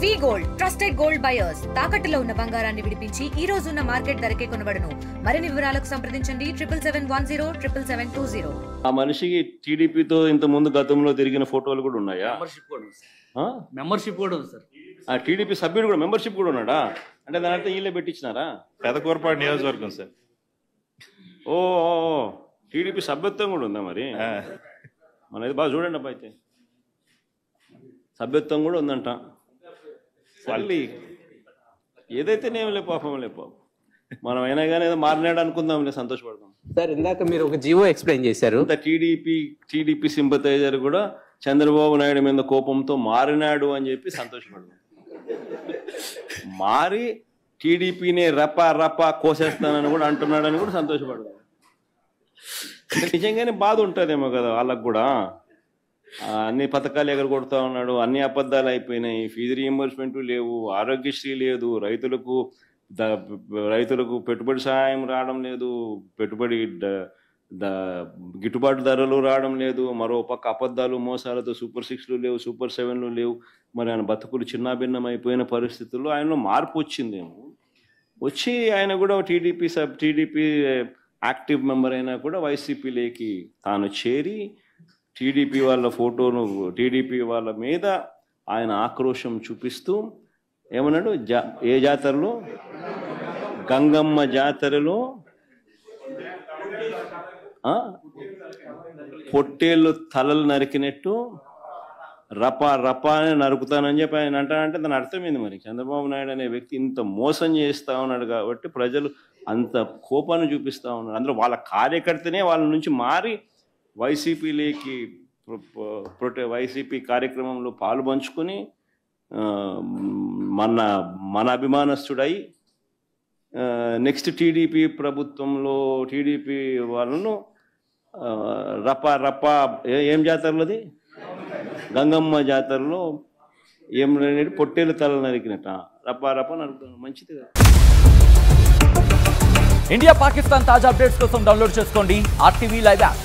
వి gold trusted gold buyers తాకట్టులో ఉన్న బంగారాన్ని విడిపించి ఈ రోజు ఉన్న మార్కెట్ ధరకే కొనబడును. మరిన్ని వివరాలకు సంప్రదించండి 7710772020. ఆ మనిషికి టీడీపీతో ఇంత ముందు గతంలో తిరిగిన ఫోటోలు కూడా ఉన్నాయా? మెంబర్షిప్ కూడా ఉంది సార్. ఆ టీడీపీ సభ్యుడు కూడా మెంబర్షిప్ కూడా ఉన్నాడా? అంటే దాని అర్థం వీళ్ళే పెట్టించినారా? పెదకూరపాడు నియోజకవర్గం సార్. ఓ టీడీపీ సభ్యత్వం కూడా ఉందా మరి? మనది బాగా చూడండి అబ్బా, అయితే సభ్యత్వం కూడా ఉందంట. మళ్ళీ ఏదైతే నేమలే పాపం మనం అయినా కానీ ఏదో మారినాడు అనుకుందాంలే, సంతోషపడదాం. సార్ ఇందాక మీరు ఒక జీవో ఎక్స్ప్లెయిన్ చేశారు. టీడీపీ సింపతైజర్ కూడా చంద్రబాబు నాయుడు మీద కోపంతో మారినాడు అని చెప్పి సంతోషపడదాం. మారి టీడీపీని రపా కోసేస్తానని కూడా అంటున్నాడని కూడా సంతోషపడదాం. నిజంగానే బాధ ఉంటుందేమో కదా వాళ్ళకు కూడా. అన్ని పథకాలు ఎగరగొడతా ఉన్నాడు, అన్ని అబద్ధాలు అయిపోయినాయి, ఫీజు రీఎంబర్స్మెంట్ లేవు, ఆరోగ్యశ్రీ లేదు, రైతులకు పెట్టుబడి సహాయం రావడం లేదు, పెట్టుబడి గిట్టుబాటు ధరలు రావడం లేదు, మరో పక్క అబద్ధాలు మోసాలతో సూపర్ 6లు లేవు, సూపర్ 7లు లేవు. మరి ఆయన బతుకులు చిన్నాభిన్నం అయిపోయిన పరిస్థితుల్లో ఆయనలో మార్పు వచ్చిందేమో. వచ్చి ఆయన కూడా టీడీపీ యాక్టివ్ మెంబర్ అయినా కూడా వైసీపీలోకి తాను చేరి టీడీపీ వాళ్ళ ఫోటోను, టీడీపీ వాళ్ళ మీద ఆయన ఆక్రోశం చూపిస్తూ ఏమన్నాడు? ఏ జాతరలో? గంగమ్మ జాతరలో పొట్టేళ్ళు తలలు నరికినట్టు రపా అని నరుకుతానని చెప్పి ఆయన అంటానంటే దాని అర్థమైంది. మరి చంద్రబాబు నాయుడు అనే వ్యక్తి ఇంత మోసం చేస్తూ ఉన్నాడు కాబట్టి ప్రజలు అంత కోపాన్ని చూపిస్తూ ఉన్నారు. అందులో వాళ్ళ కార్యకర్తనే వాళ్ళ నుంచి మారి వైసీపీలోకి వైసీపీ కార్యక్రమంలో పాలు పంచుకొని మన అభిమానస్తుడై నెక్స్ట్ టీడీపీ ప్రభుత్వంలో టీడీపీ వాళ్ళను రపా ఏం జాతరలోది? గంగమ్మ జాతరలో ఏం పొట్టేలు తల నరికినట్ట రపా నరుకుతాను. మంచిది కదా. ఇండియా పాకిస్తాన్ తాజా అప్డేట్స్ కోసం డౌన్లోడ్ చేసుకోండి RTV లైవ్ యాప్.